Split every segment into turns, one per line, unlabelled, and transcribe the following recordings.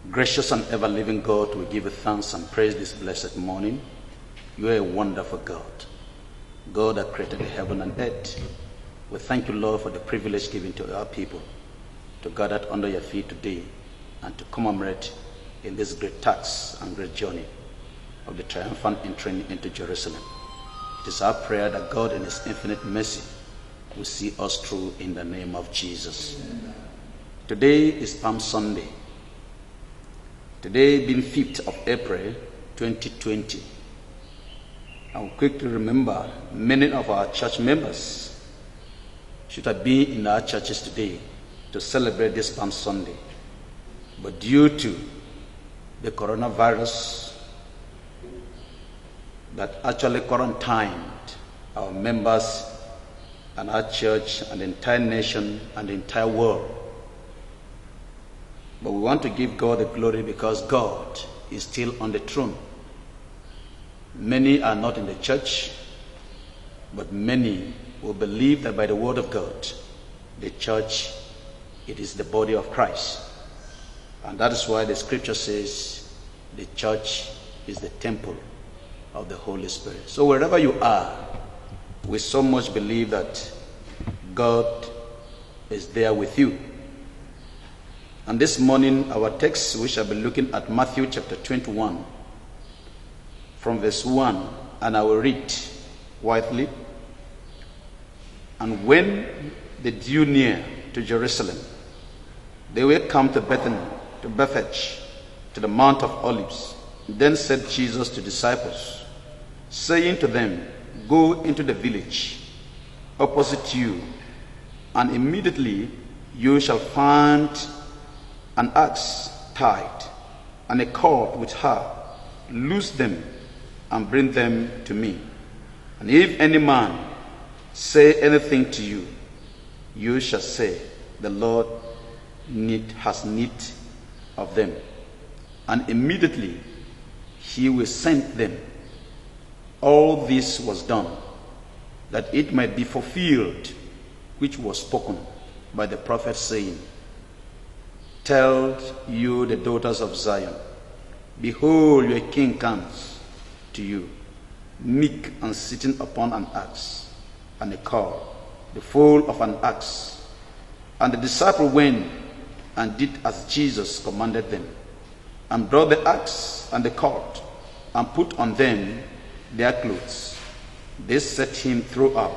Gracious and ever-living God, we give you thanks and praise this blessed morning. You are a wonderful God. God that created the heaven and earth. We thank you, Lord, for the privilege given to our people to gather under your feet today and to commemorate in this great task and great journey of the triumphant entry into Jerusalem. It is our prayer that God in his infinite mercy will see us through in the name of Jesus. Today is Palm Sunday. Today being 5th of April 2020. I will quickly remember many of our church members should have been in our churches today to celebrate this Palm Sunday. But due to the coronavirus that actually quarantined our members and our church and the entire nation and the entire world. But we want to give God the glory because God is still on the throne. Many are not in the church, but many will believe that by the word of God, the church, it is the body of Christ. And that is why the scripture says the church is the temple of the Holy Spirit. So wherever you are, we so much believe that God is there with you. And this morning, our text, we shall be looking at Matthew chapter 21, from verse 1, and I will read widely. And when they drew near to Jerusalem, they were come to Bethany, to Bethphage, to the Mount of Olives. Then said Jesus to disciples, saying to them, Go into the village opposite you, and immediately you shall find an axe tied, and a cord with her. Loose them, and bring them to me. And if any man say anything to you, you shall say, The Lord has need of them. And immediately he will send them. All this was done, that it might be fulfilled, which was spoken by the prophet, saying, Tell you the daughters of Zion, Behold, your king comes to you, meek and sitting upon an axe, and a cord, the foal of an axe. And the disciple went and did as Jesus commanded them, and brought the axe and the cord, and put on them their clothes. They set him throughout,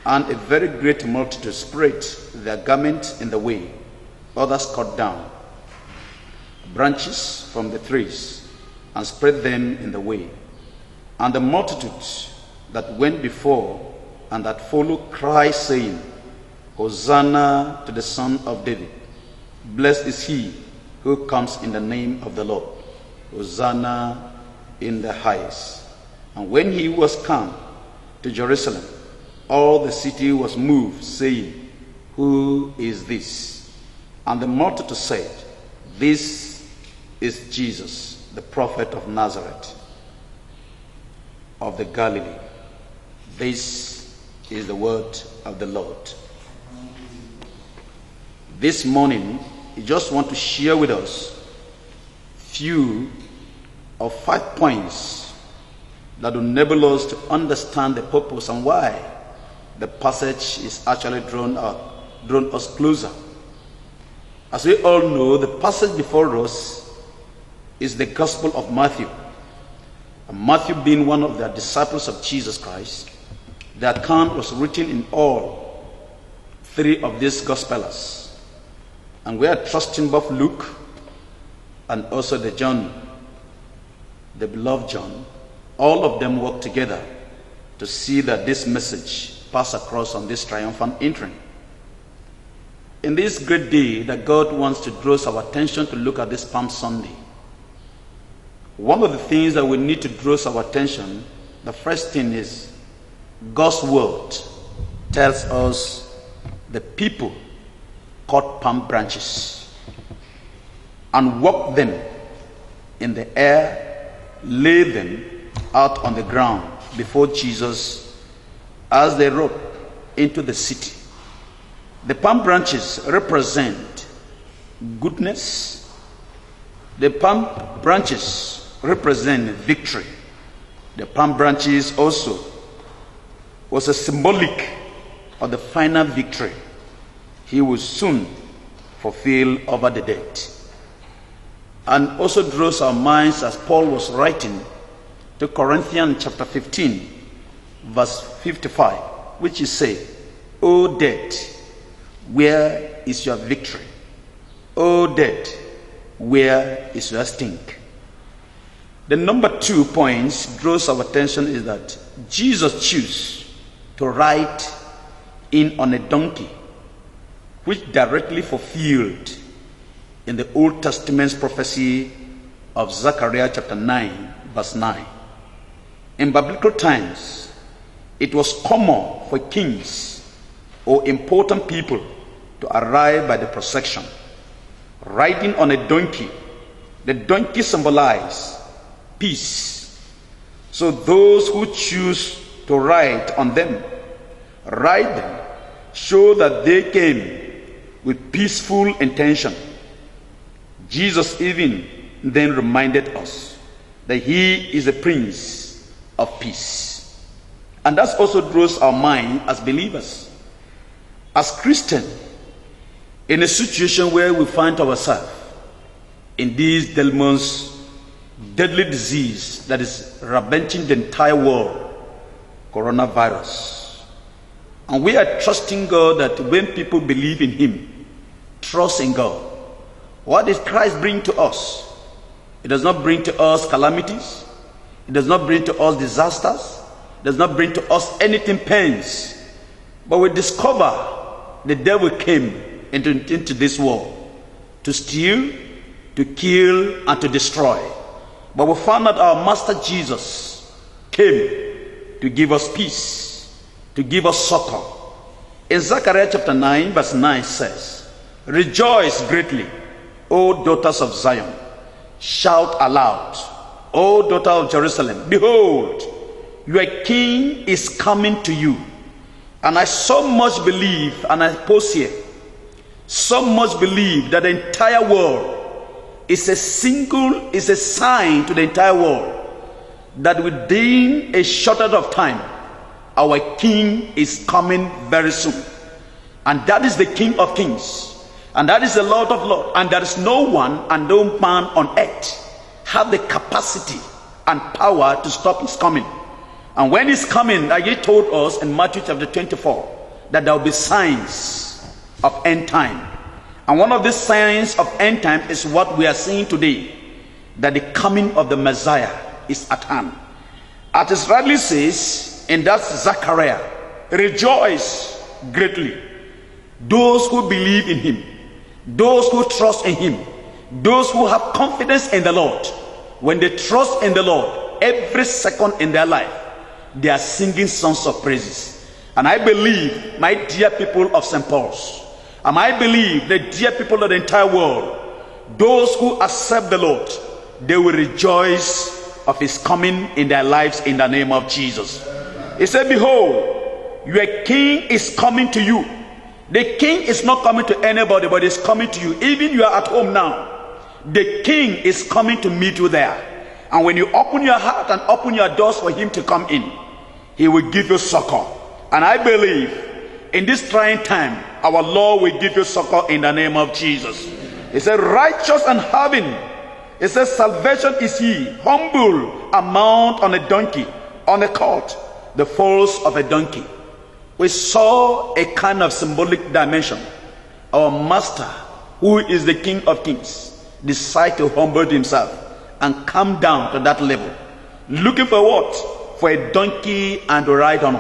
and a very great multitude spread their garments in the way. Others cut down branches from the trees and spread them in the way. And the multitudes that went before and that followed cried, saying, Hosanna to the Son of David. Blessed is he who comes in the name of the Lord. Hosanna in the highest. And when he was come to Jerusalem, all the city was moved, saying, Who is this? And the multitude said, This is Jesus, the prophet of Nazareth, of the Galilee. This is the word of the Lord. This morning, I just want to share with us few of 5 points that will enable us to understand the purpose and why the passage is actually drawn us closer. As we all know, the passage before us is the Gospel of Matthew. And Matthew, being one of the disciples of Jesus Christ, the account was written in all 3 of these Gospels. And we are trusting both Luke and also the John, the beloved John. All of them work together to see that this message pass across on this triumphant entry. In this great day that God wants to draw our attention to look at this Palm Sunday, one of the things that we need to draw our attention, the first thing is God's word tells us the people cut palm branches and walked them in the air, lay them out on the ground before Jesus as they rode into the city. The palm branches represent goodness, The palm branches represent victory. The palm branches also was a symbolic of the final victory he will soon fulfill over the dead. And also draws our minds, as Paul was writing to Corinthians chapter 15, verse 55, which is say, O death, where is your victory? O death, where is your stink? The number 2 points draws our attention is that Jesus chose to ride in on a donkey, which directly fulfilled in the Old Testament's prophecy of Zechariah chapter 9, verse 9. In biblical times, it was common for kings or important people to arrive by the procession, riding on a donkey. The donkey symbolized peace. So those who choose to ride on them, show that they came with peaceful intention. Jesus even then reminded us that he is a prince of peace. And that also draws our mind as believers, as Christians, in a situation where we find ourselves in this deadly disease that is ravaging the entire world, coronavirus. And we are trusting God that when people believe in him, trust in God, what does Christ bring to us? It does not bring to us calamities. It does not bring to us disasters. It does not bring to us anything pains. But we discover the devil came into this world to steal, to kill, and to destroy. But we found that our Master Jesus came to give us peace, to give us succor. In Zechariah chapter 9, verse 9 says, Rejoice greatly, O daughters of Zion. Shout aloud, O daughter of Jerusalem. Behold, your king is coming to you. And I so much believe, and I pause here, so much believe that the entire world is a sign to the entire world that within a shortage of time, our king is coming very soon. And that is the King of Kings. And that is the Lord of Lords. And there is no one and no man on earth have the capacity and power to stop his coming. And when he's coming, like he told us in Matthew chapter 24, that there will be signs of end time. And one of these signs of end time is what we are seeing today, that the coming of the Messiah is at hand. As it rightly says in that Zechariah, rejoice greatly. Those who believe in him, those who trust in him, those who have confidence in the Lord, when they trust in the Lord, every second in their life, they are singing songs of praises. And I believe, my dear people of St. Paul's, and I believe the dear people of the entire world, those who accept the Lord, they will rejoice of his coming in their lives in the name of Jesus. He said, behold, your king is coming to you. The king is not coming to anybody, but is coming to you. Even you are at home now, the king is coming to meet you there. And when you open your heart and open your doors for him to come in, he will give you succor. And I believe in this trying time, our Lord will give you succor in the name of Jesus. He said, righteous and having. He says, salvation is he, humble, a mount on a donkey, on a colt, the foals of a donkey. We saw a kind of symbolic dimension. Our Master, who is the King of Kings, decided to humble himself and come down to that level. Looking for what? For a donkey and to ride on.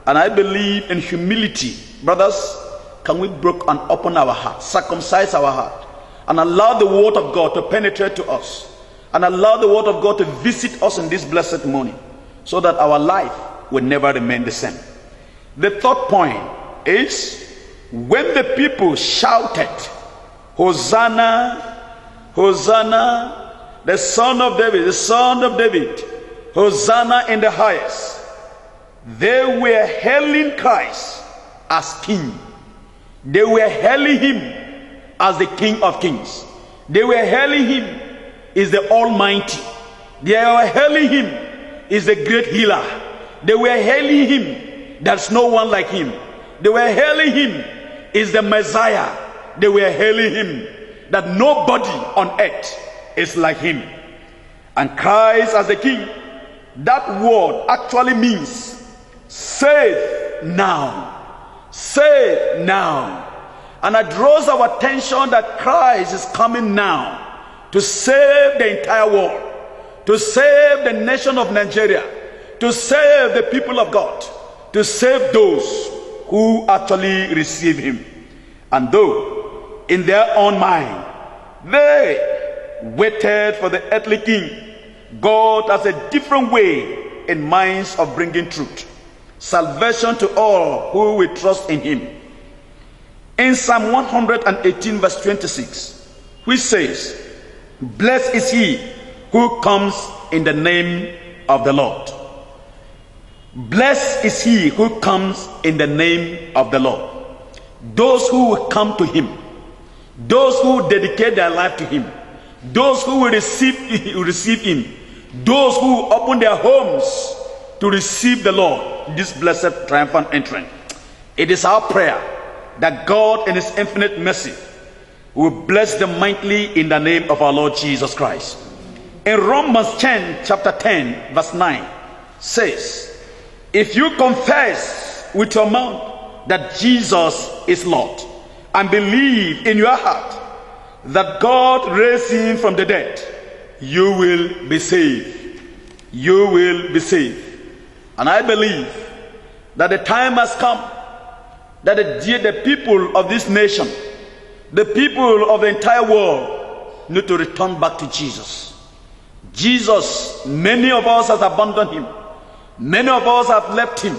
And I believe in humility. Brothers, can we break and open our heart, circumcise our heart, and allow the word of God to penetrate to us, and allow the word of God to visit us in this blessed morning, so that our life will never remain the same. The third point is, when the people shouted, Hosanna, Hosanna, the Son of David, the Son of David, Hosanna in the highest, they were hailing Christ as King. They were hailing him as the King of Kings. They were hailing him
is the Almighty. They were hailing him is the great healer. They were hailing him, there's no one like him. They were hailing him is the Messiah. They were hailing him that nobody on earth is like him. And Christ as the King, that word actually means save now. Save now. And it draws our attention that Christ is coming now to save the entire world, to save the nation of Nigeria, to save the people of God, to save those who actually receive him. And though in their own mind they waited for the earthly king, God has a different way in minds of bringing truth, salvation to all who will trust in him. In Psalm 118 verse 26, which says, blessed is he who comes in the name of the Lord. Blessed is he who comes in the name of the Lord. Those who will come to him, those who dedicate their life to him, those who will receive him, those who will open their homes to receive the Lord, this blessed triumphant entrance. It is our prayer that God in his infinite mercy will bless them mightily in the name of our Lord Jesus Christ. In Romans chapter 10 verse 9 says, if you confess with your mouth that Jesus is Lord and believe in your heart that God raised him from the dead, you will be saved. You will be saved. And I believe that the time has come that the people of this nation, the people of the entire world, need to return back to Jesus. Jesus, many of us have abandoned him. Many of us have left him.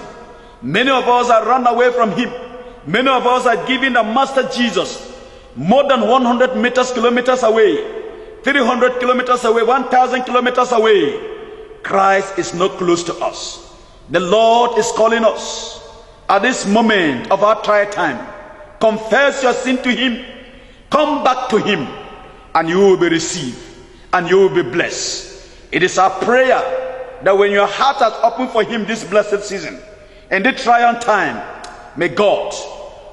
Many of us have run away from him. Many of us are giving the Master Jesus more than 100 kilometers away, 300 kilometers away, 1,000 kilometers away. Christ is not close to us. The Lord is calling us at this moment of our trial time. Confess your sin to him. Come back to him, and you will be received, and you will be blessed. It is our prayer that when your heart is open for him this blessed season, in the trial time, may God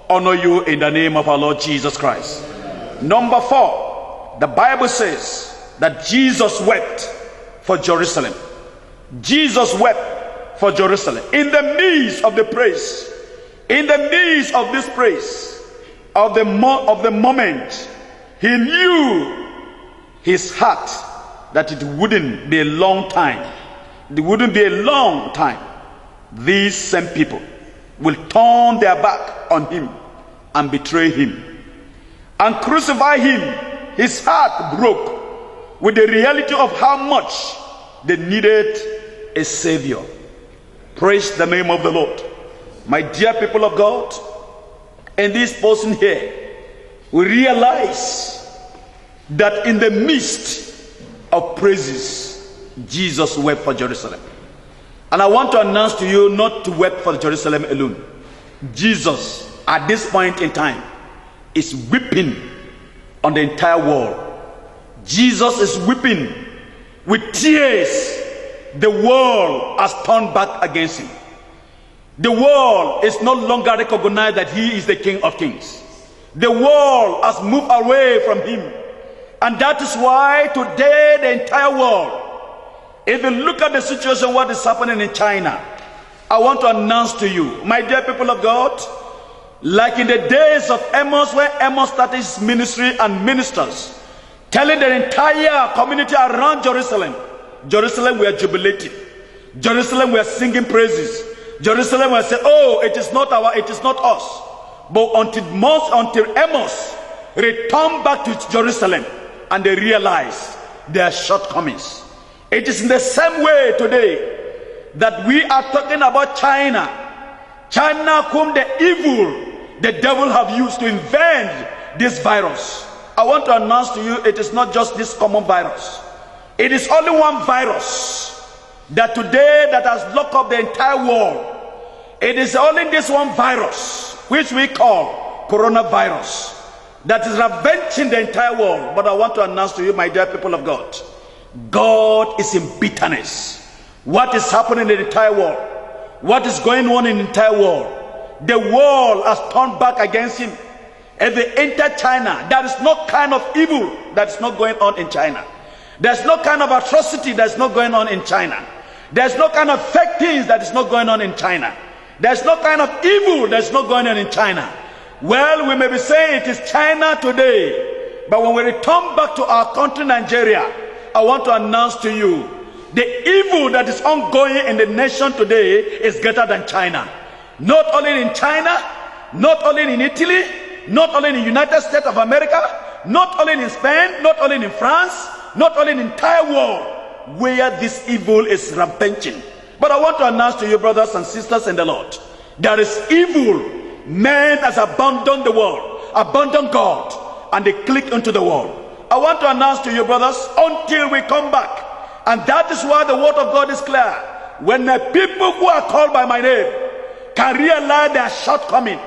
honor you in the name of our Lord Jesus Christ. Number 4, the Bible says that Jesus wept for Jerusalem. Jesus wept for Jerusalem. In the midst of the praise, in the midst of this praise, of the moment, he knew his heart that it wouldn't be a long time. It wouldn't be a long time. These same people will turn their back on him and betray him and crucify him. His heart broke with the reality of how much they needed a savior. Praise the name of the Lord. My dear people of God, and this person here, we realize that in the midst of praises, Jesus wept for Jerusalem. And I want to announce to you not to weep for Jerusalem alone. Jesus, at this point in time, is weeping on the entire world. Jesus is weeping with tears. The world has turned back against him. The world is no longer recognized that he is the King of Kings. The world has moved away from him. And that is why today the entire world, if you look at the situation, what is happening in China, I want to announce to you, my dear people of God, like in the days of Amos, when Amos started his ministry and ministers, telling the entire community around Jerusalem, Jerusalem were jubilating. Jerusalem were singing praises. Jerusalem were saying, oh, it is not us. But until Amos returned back to Jerusalem and they realized their shortcomings. It is in the same way today that we are talking about China. China whom the devil have used to invent this virus. I want to announce to you, it is not just this common virus. It is only one virus that today that has locked up the entire world. It is only this one virus, which we call coronavirus, that is ravaging the entire world. But I want to announce to you, my dear people of God, God is in bitterness. What is happening in the entire world? What is going on in the entire world? The world has turned back against him. If they enter China, there is no kind of evil that is not going on in China. There's no kind of atrocity that's not going on in China. There's no kind of fake things that is not going on in China. There's no kind of evil that's not going on in China. Well, we may be saying it is China today, but when we return back to our country, Nigeria, I want to announce to you, the evil that is ongoing in the nation today is greater than China. Not only in China, not only in Italy, not only in the United States of America, not only in Spain, not only in France, not only in the entire world, where this evil is rampaging. But I want to announce to you, brothers and sisters in the Lord, there is evil. Man has abandoned the world, abandoned God, and they click into the world. I want to announce to you, brothers, until we come back, and that is why the word of God is clear. When the people who are called by my name can realize their shortcoming,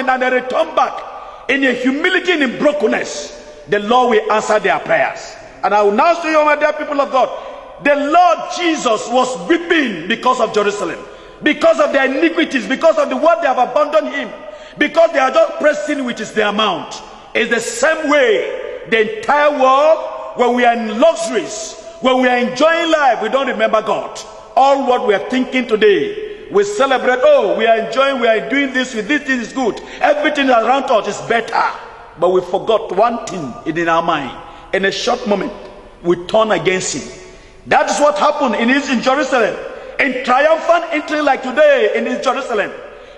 and they return back in a humility and in brokenness, the Lord will answer their prayers. And I will announce to you, my dear people of God, the Lord Jesus was weeping because of Jerusalem, because of their iniquities, because of the word they have abandoned him, because they are just pressing which is their amount. It's the same way the entire world, when we are in luxuries, when we are enjoying life, we don't remember God. All what we are thinking today, we celebrate, oh, we are enjoying, we are doing this, this is good, everything around us is better. But we forgot one thing in our mind. In a short moment, we turn against him. That is what happened in Jerusalem. In triumphant entry like today in Jerusalem,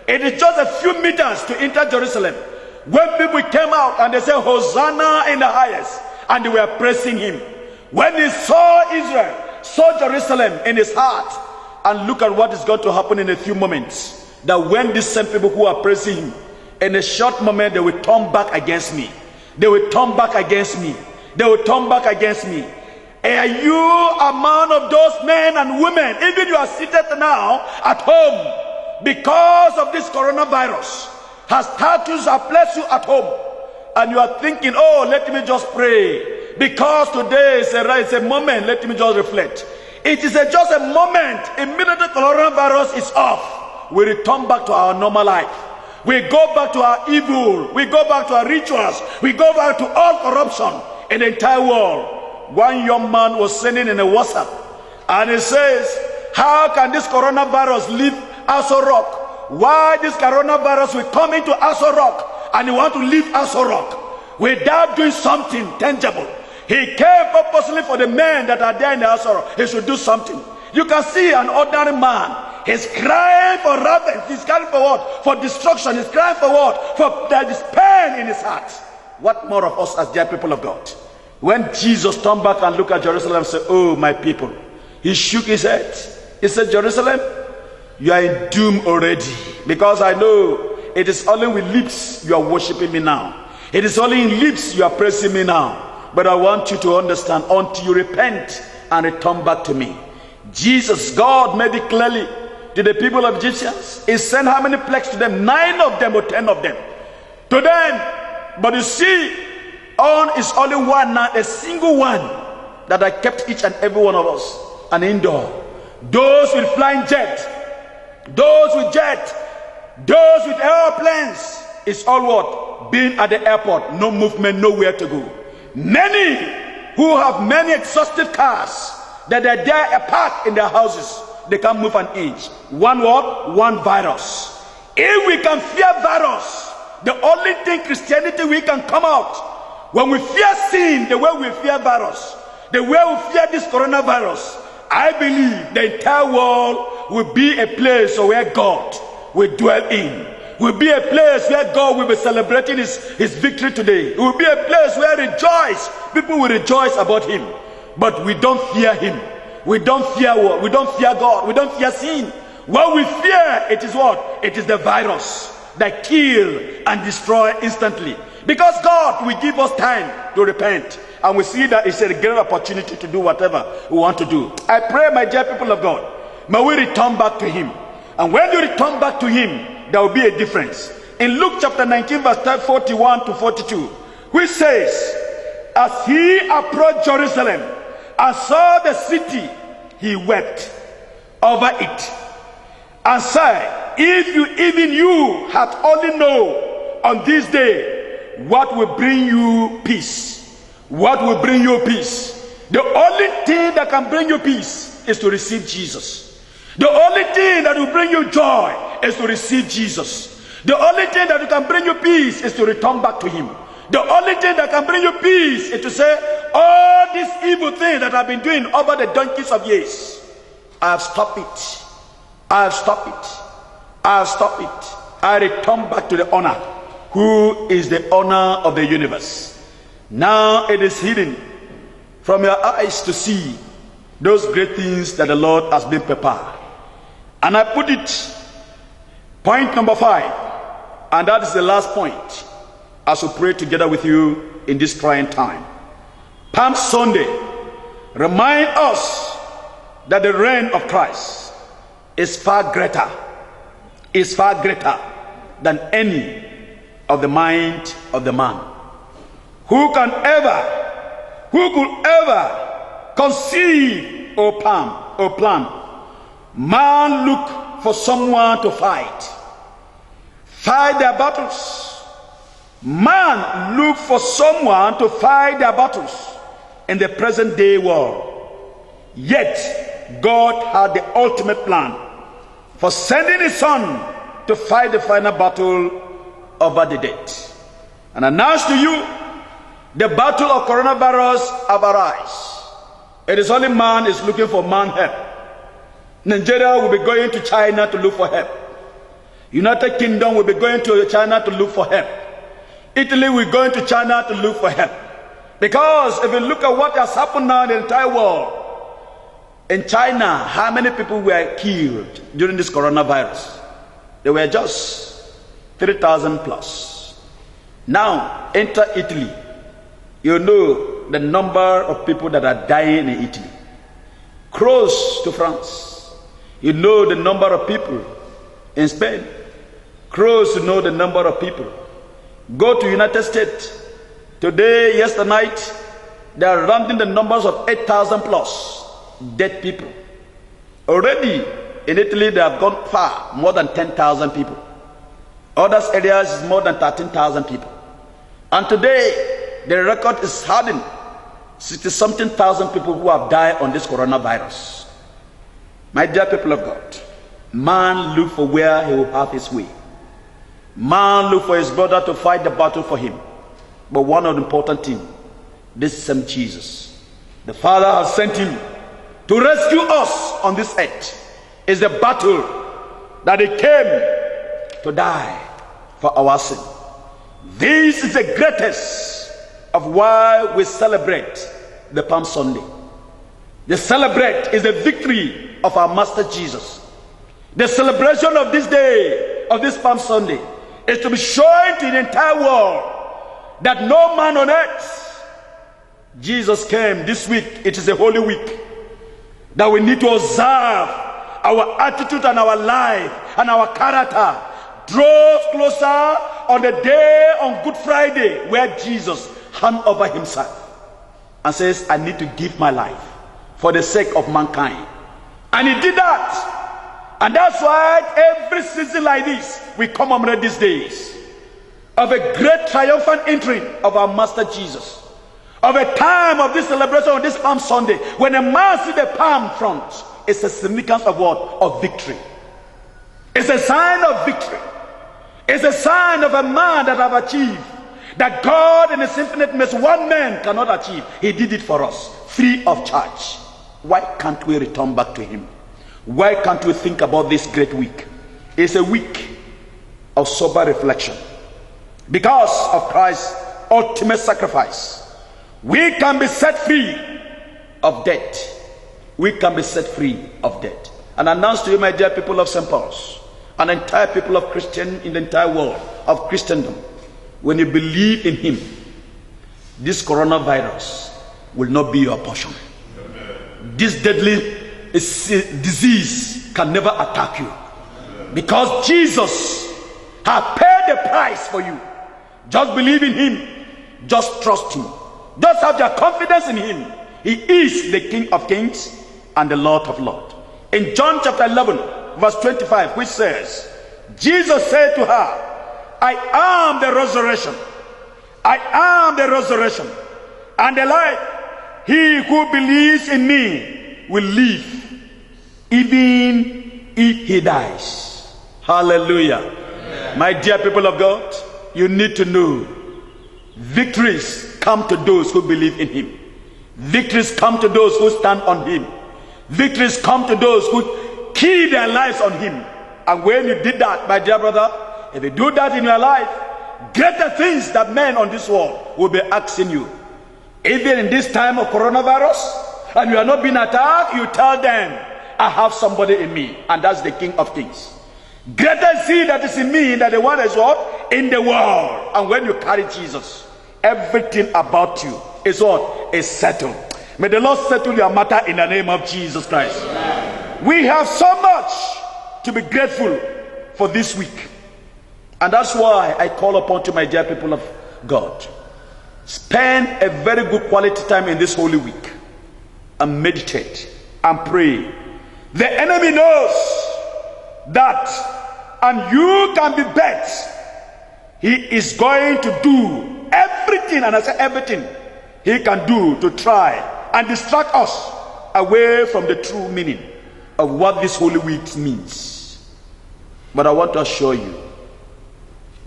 it is just a few meters to enter Jerusalem. When people came out and they said, Hosanna in the highest, and they were praising him. When he saw Israel, saw Jerusalem in his heart, and look at what is going to happen in a few moments. That when these same people who are praising him, in a short moment they will turn back against me. They will turn back against me. They will turn back against me. Are you among of those men and women, even you are seated now at home, because of this coronavirus has status and placed you at home, and you are thinking, oh, let me just pray, because today is a moment, let me just reflect. It is just a moment. Immediately coronavirus is off, we return back to our normal life. We go back to our evil. We go back to our rituals. We go back to all corruption in the entire world. One young man was sending in a WhatsApp, and he says, how can this coronavirus leave Aso Rock? Why this coronavirus will come into Aso Rock and he want to leave Aso Rock without doing something tangible? He came purposely for the men that are there in the Aso Rock. He should do something. You can see an ordinary man. He's crying for ravage. He's crying for what? For destruction. He's crying for what? For there is pain in his heart. What more of us as dear people of God? When Jesus turned back and looked at Jerusalem and said, oh, my people, he shook his head. He said, Jerusalem, you are in doom already, because I know it is only with lips you are worshiping me now. It is only in lips you are praising me now. But I want you to understand, until you repent and return back to me. Jesus, God made it clearly to the people of Egyptians. He sent how many plagues to them? 9 of them or 10 of them to them. But you see, is only one, not a single one, that I kept each and every one of us an indoor. Those with flying jet, those with jet, those with airplanes, it's all what? Being at the airport, no movement, nowhere to go. Many who have many exhaustive cars that are there parked in their houses, they can't move an inch. One what? One virus. If we can fear virus, the only thing Christianity we can come out, when we fear sin, the way we fear virus, the way we fear this coronavirus, I believe the entire world will be a place where God will dwell in. Will be a place where God will be celebrating his victory today. It will be a place where people will rejoice about him. But we don't fear him. We don't fear what? We don't fear God. We don't fear sin. What we fear, it is what? It is the virus that kill and destroy instantly. Because God will give us time to repent. And we see that it's a great opportunity to do whatever we want to do. I pray, my dear people of God, may we return back to him. And when you return back to him, there will be a difference. in Luke chapter 19 verse 41 to 42, which says, as he approached Jerusalem and saw the city, he wept over it and said, if you had only known on this day what will bring you peace. What will bring you peace? The only thing that can bring you peace is to receive Jesus. The only thing that will bring you joy is to receive Jesus. The only thing that can bring you peace is to return back to him. The only thing that can bring you peace is to say, all these evil things that I've been doing over the donkeys of years, I have stopped it. I have stopped it. I have stopped it. I return back to the owner, who is the owner of the universe. Now it is hidden from your eyes to see those great things that the Lord has been prepared. And I put it, point number 5, and that is the last point, as we pray together with you in this trying time. Palm Sunday remind us that the reign of Christ is far greater than any of the mind of the man. Who could ever conceive or plan? Man look for someone to fight their battles. Man look for someone to fight their battles in the present day world. Yet God had the ultimate plan for sending his son to fight the final battle over the death. And announce to you, the battle of coronavirus have arisen. It is only man is looking for man help. Nigeria will be going to China to look for help. United Kingdom will be going to China to look for help. Italy will be going to China to look for help. Because if you look at what has happened now in the entire world, in China, how many people were killed during this coronavirus? They were just 3,000 plus. Now, enter Italy. You know the number of people that are dying in Italy. Close to France. You know the number of people in Spain. Close to know the number of people. Go to United States. Today, yesterday night, they are rounding the numbers of 8,000 plus dead people. Already in Italy, they have gone far, more than 10,000 people. Other areas is more than 13,000 people. And today, the record is hardened. 60-something thousand people who have died on this coronavirus. My dear people of God, man look for where he will have his way. Man look for his brother to fight the battle for him. But one of the important things, this same Jesus, the Father has sent him to rescue us on this earth. Is the battle that he came to die for our sin. This is the greatest of why we celebrate the Palm Sunday. The celebrate is the victory of our Master Jesus. The celebration of this day, of this Palm Sunday, is to be showing to the entire world that no man on earth, Jesus came this week. It is a holy week that we need to observe our attitude and our life and our character draws closer on the day on Good Friday, where Jesus handed over himself and says, I need to give my life for the sake of mankind. And he did that. And that's why every season like this, we commemorate these days of a great triumphant entry of our Master Jesus. Of a time of this celebration of this Palm Sunday, when a man sees the palm front, it's a significance of what? Of victory. It's a sign of victory. It's a sign of a man that have achieved that God in his infinite mercy, one man cannot achieve. He did it for us, free of charge. Why can't we return back to him? Why can't we think about this great week? It's a week of sober reflection. Because of Christ's ultimate sacrifice, we can be set free of death. We can be set free of death. And I announce to you, my dear people of St. Paul's, and the entire people of Christian in the entire world of Christendom, when you believe in him, this coronavirus will not be your portion. This deadly disease can never attack you, because Jesus has paid the price for you. Just believe in him. Just trust him. Just have your confidence in him. He is the King of Kings and the Lord of Lords. In John chapter 11, verse 25, which says, Jesus said to her, I am the resurrection. I am the resurrection and the life. He who believes in me will live, even if he dies. Hallelujah. Amen. My dear people of God, you need to know victories come to those who believe in him. Victories come to those who stand on him. Victories come to those who key their lives on him. And when you did that, my dear brother, if you do that in your life, greater things that men on this world will be asking you. Even in this time of coronavirus, and you are not being attacked, you tell them, I have somebody in me, and that's the King of Kings. Greater is he that is in me than the one that is what? In the world. And when you carry Jesus, everything about you is what? Is settled. May the Lord settle your matter in the name of Jesus Christ. Amen. We have so much to be grateful for this week. And that's why I call upon you, my dear people of God. Spend a very good quality time in this holy week and meditate and pray. The enemy knows that, and you can be bet, he is going to do everything, and I say everything he can do to try and distract us away from the true meaning of what this holy week means. But I want to assure you,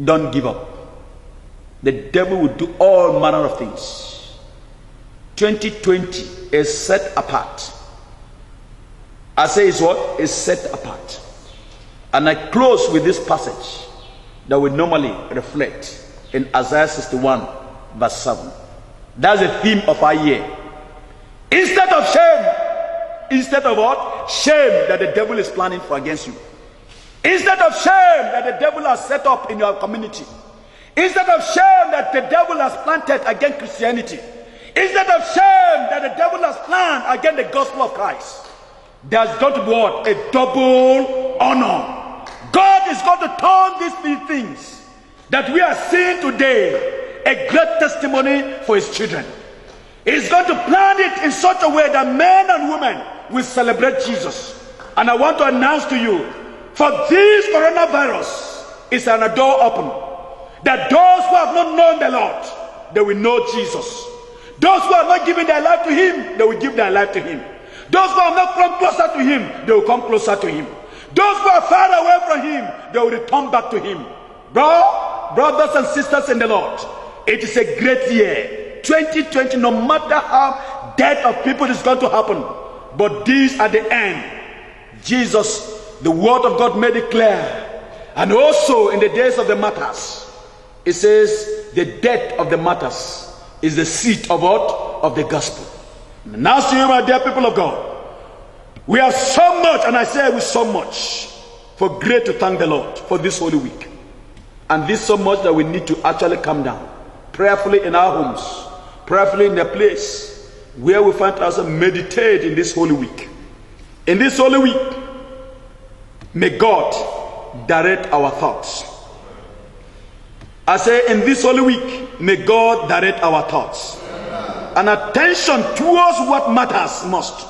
don't give up. The devil will do all manner of things. 2020 is set apart. I say it's what? Is set apart. And I close with this passage that we normally reflect in Isaiah 61 verse 7. That's the theme of our year. Instead of shame, instead of what? Shame that the devil is planning for against you. Instead of shame that the devil has set up in your community. Instead of shame that the devil has planted against Christianity. Instead of shame that the devil has planned against the gospel of Christ. There's going to be what? A double honor. God is going to turn these things that we are seeing today a great testimony for his children. He's going to plan it in such a way that men and women will celebrate Jesus. And I want to announce to you, for this coronavirus is an door open, that those who have not known the Lord, they will know Jesus. Those who have not given their life to him, they will give their life to him. Those who have not come closer to him, they will come closer to him. Those who are far away from him, they will return back to him. Brothers and sisters in the Lord, it is a great year. 2020, no matter how death of people is going to happen, but these are the end. Jesus, the word of God made it clear. And also in the days of the martyrs, it says the death of the martyrs is the seat of what? Of the gospel. And now to you, my dear people of God, we have so much, and I say with so much, for great to thank the Lord for this holy week. And this so much that we need to actually come down prayerfully in our homes, prayerfully in the place where we find ourselves, meditate in this holy week. In this holy week, may God direct our thoughts. I say, in this holy week, may God direct our thoughts. And attention towards what matters most.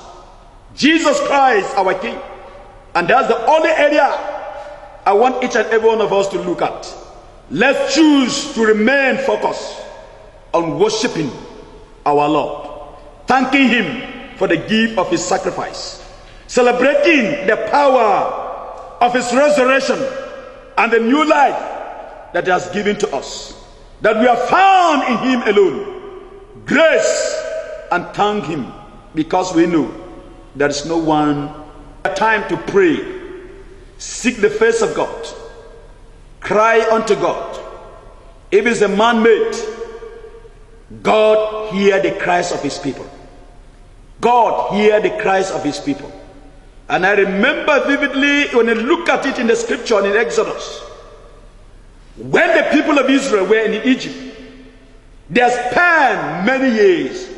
Jesus Christ, our King. And that's the only area I want each and every one of us to look at. Let's choose to remain focused on worshiping our Lord, thanking him for the gift of his sacrifice, celebrating the power of his resurrection and the new life that he has given to us, that we are found in him alone. Grace, and thank him, because we know there is no one. Time to pray, seek the face of God, cry unto God. If it's a man-made, God hear the cries of his people. God hear the cries of his people. And I remember vividly when I look at it in the scripture in Exodus, when the people of Israel were in Egypt, they spent many years,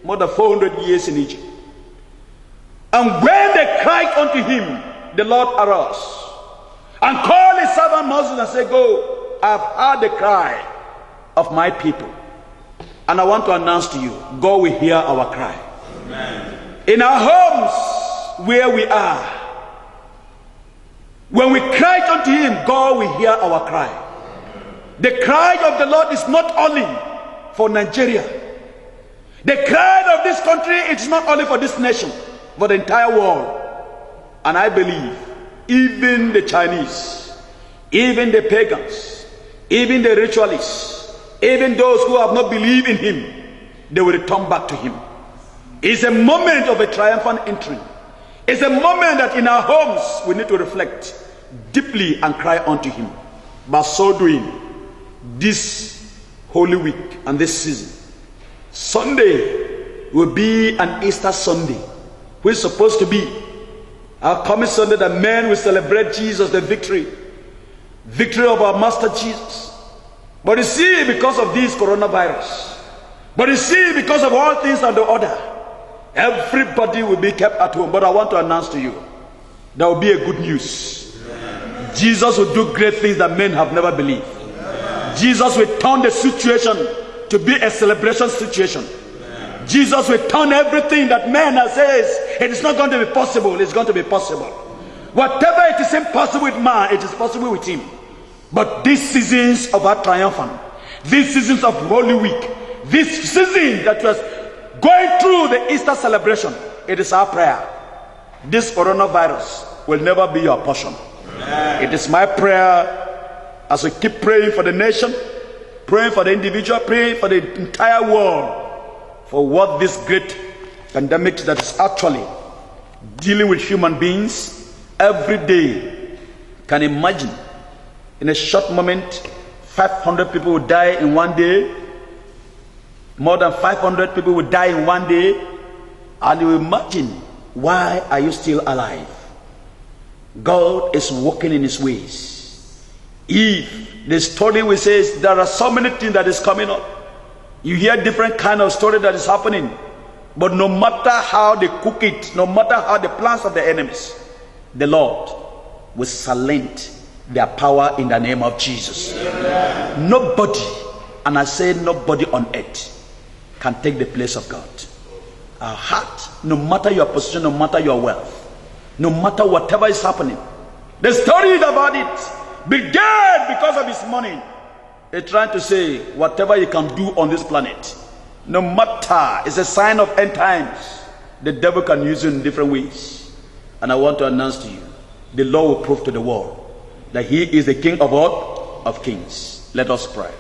more than 400 years in Egypt. And when they cried unto him, the Lord arose. and call his servant Moses and say, go, I've heard the cry of my people. And I want to announce to you, God will hear our cry. Amen. In our homes, where we are, when we cry unto him, God will hear our cry. The cry of the Lord is not only for Nigeria. The cry of this country is not only for this nation, but the entire world. And I believe even the Chinese, even the pagans, even the ritualists, even those who have not believed in him, they will return back to him. It's a moment of a triumphant entry. It's a moment that in our homes we need to reflect deeply and cry unto him. By so doing, this Holy Week and this season, Sunday will be an Easter Sunday, which is supposed to be our coming Sunday that men will celebrate Jesus, the victory of our Master Jesus. But you see, because of this coronavirus, but you see, because of all things and the order, everybody will be kept at home. But I want to announce to you, there will be a good news. Jesus will do great things that men have never believed. Jesus will turn the situation to be a celebration situation. Jesus will turn everything that man says it is not going to be possible, it's going to be possible. Whatever it is impossible with man, it is possible with him. But these seasons of our triumphant, these seasons of Holy Week, this season that was going through the Easter celebration, it is our prayer. This coronavirus will never be your portion. Amen. It is my prayer as we keep praying for the nation, praying for the individual, praying for the entire world, for what this great pandemic that is actually dealing with human beings every day. Can imagine in a short moment 500 people will die in one day. More than 500 people will die in one day. And you imagine, why are you still alive? God is working in his ways. If the story we say there are so many things that is coming up, you hear different kind of story that is happening, but no matter how they cook it, no matter how the plans of the enemies, the Lord will silence their power in the name of Jesus. Amen. Nobody, and I say nobody on earth, can take the place of God. Our heart, no matter your position, no matter your wealth, no matter whatever is happening, the story about it began because of his money. They're trying to say whatever you can do on this planet, no matter, it's a sign of end times. The devil can use you in different ways. And I want to announce to you, the Lord will prove to the world that he is the King of all, of kings. Let us pray.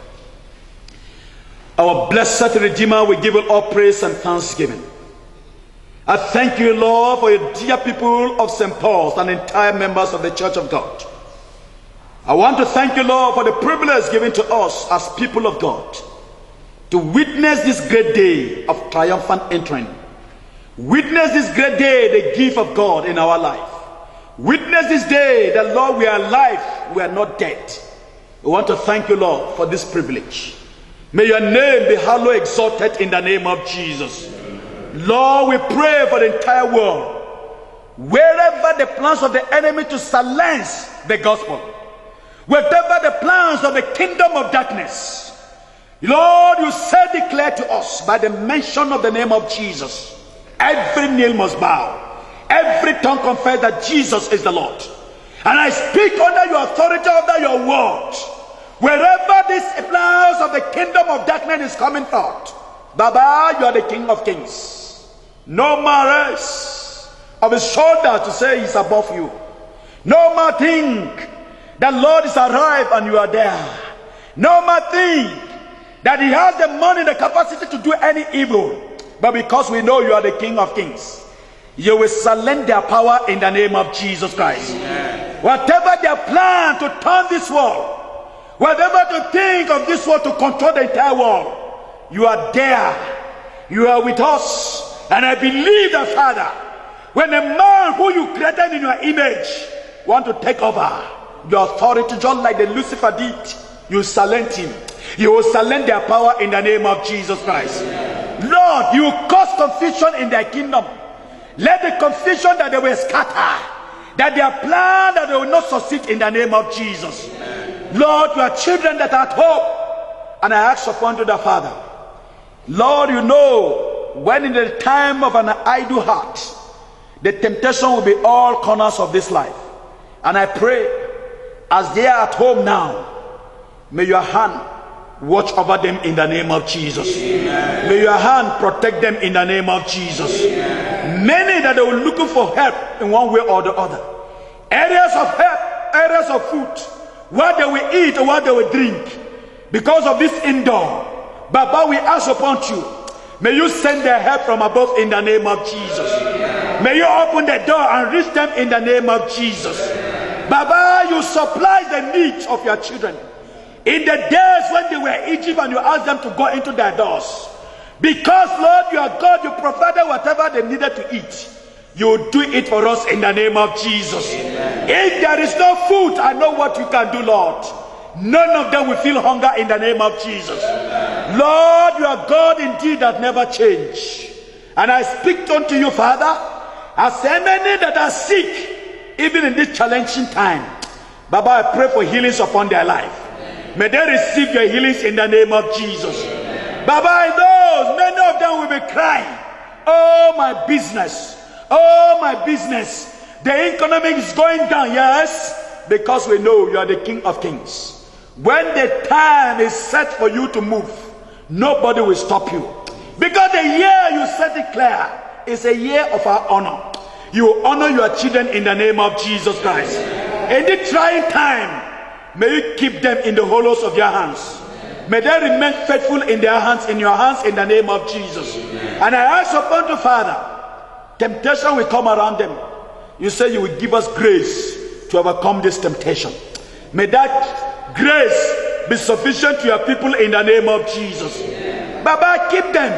Our blessed Redeemer, we give you all praise and thanksgiving. I thank you, Lord, for your dear people of St. Paul's and entire members of the Church of God. I want to thank you, Lord, for the privilege given to us as people of God to witness this great day of triumphant entering. Witness this great day, the gift of God in our life. Witness this day that, Lord, we are alive, we are not dead. We want to thank you, Lord, for this privilege. May your name be hallowed, exalted in the name of Jesus. Lord, we pray for the entire world. Wherever the plans of the enemy to silence the gospel, whatever the plans of the kingdom of darkness, Lord, you said, declare to us by the mention of the name of Jesus, every knee must bow, every tongue confess that Jesus is the Lord. And I speak under your authority, under your word, wherever these plans of the kingdom of darkness is coming forth, Baba, you are the King of kings. No more raise of his shoulder to say he's above you. No more think that Lord is arrived and you are there. No more think that he has the money, the capacity to do any evil. But because we know you are the King of kings, you will silence their power in the name of Jesus Christ. Amen. Whatever their plan to turn this world, whatever to think of this world to control the entire world, you are there. You are with us. And I believe that, Father, when a man who you created in your image want to take over your authority, just like the Lucifer did, you silence him. You will silence their power in the name of Jesus Christ. Amen. Lord, you cause confusion in their kingdom. Let the confusion that they will scatter, that their plan that they will not succeed in the name of Jesus. Lord, you are children that are at home, and I ask upon to the Father, Lord, you know when in the time of an idle heart, the temptation will be all corners of this life. And I pray, as they are at home now, may your hand watch over them in the name of Jesus. Amen. May your hand protect them in the name of Jesus. Amen. Many that they were looking for help in one way or the other. Areas of help, areas of food, what they will eat or what they will drink. Because of this indoor. Baba, we ask upon you, may you send their help from above in the name of Jesus. Amen. May you open the door and reach them in the name of Jesus. Amen. Baba, you supply the needs of your children. In the days when they were in Egypt and you asked them to go into their doors. Because, Lord, you are God, you provided whatever they needed to eat. You do it for us in the name of Jesus. Amen. If there is no food, I know what you can do, Lord. None of them will feel hunger in the name of Jesus. Amen. Lord, you are God indeed that never change. And I speak unto you, Father, as many that are sick, even in this challenging time. Baba, I pray for healings upon their life. May they receive your healings in the name of Jesus. Amen. Baba, I know many of them will be crying, oh my business, oh my business. The economy is going down, yes, because we know you are the King of Kings. When the time is set for you to move, nobody will stop you. Because the year you set it clear is a year of our honor. You honor your children in the name of Jesus Christ. In this trying time, may you keep them in the hollows of your hands. May they remain faithful in their hands, in your hands, in the name of Jesus. And I ask upon the Father, temptation will come around them. You say you will give us grace to overcome this temptation. May that grace be sufficient to your people in the name of Jesus. Baba, keep them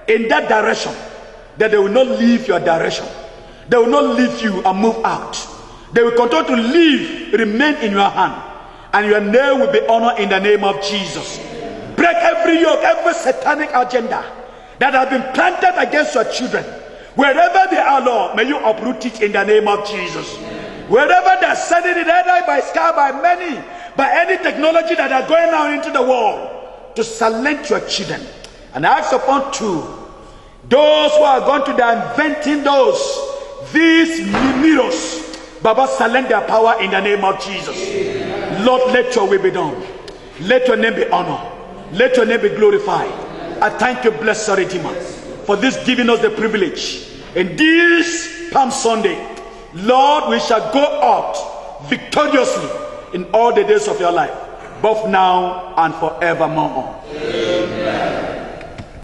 in that direction, that they will not leave your direction. They will not leave you and move out. They will continue to live, remain in your hand. And your name will be honored in the name of Jesus. Break every yoke, every satanic agenda that has been planted against your children. Wherever they are, Lord, may you uproot it in the name of Jesus. Wherever they are sending it, either by sky, by many, by any technology that are going out into the world, to silence your children. And I ask upon those who are going to the inventing these mirrors, Baba, silence their power in the name of Jesus. Lord, let your will be done. Let your name be honored. Let your name be glorified. I thank you, blessed Redeemer, for this giving us the privilege. In this Palm Sunday, Lord, we shall go out victoriously in all the days of your life, both now and forevermore.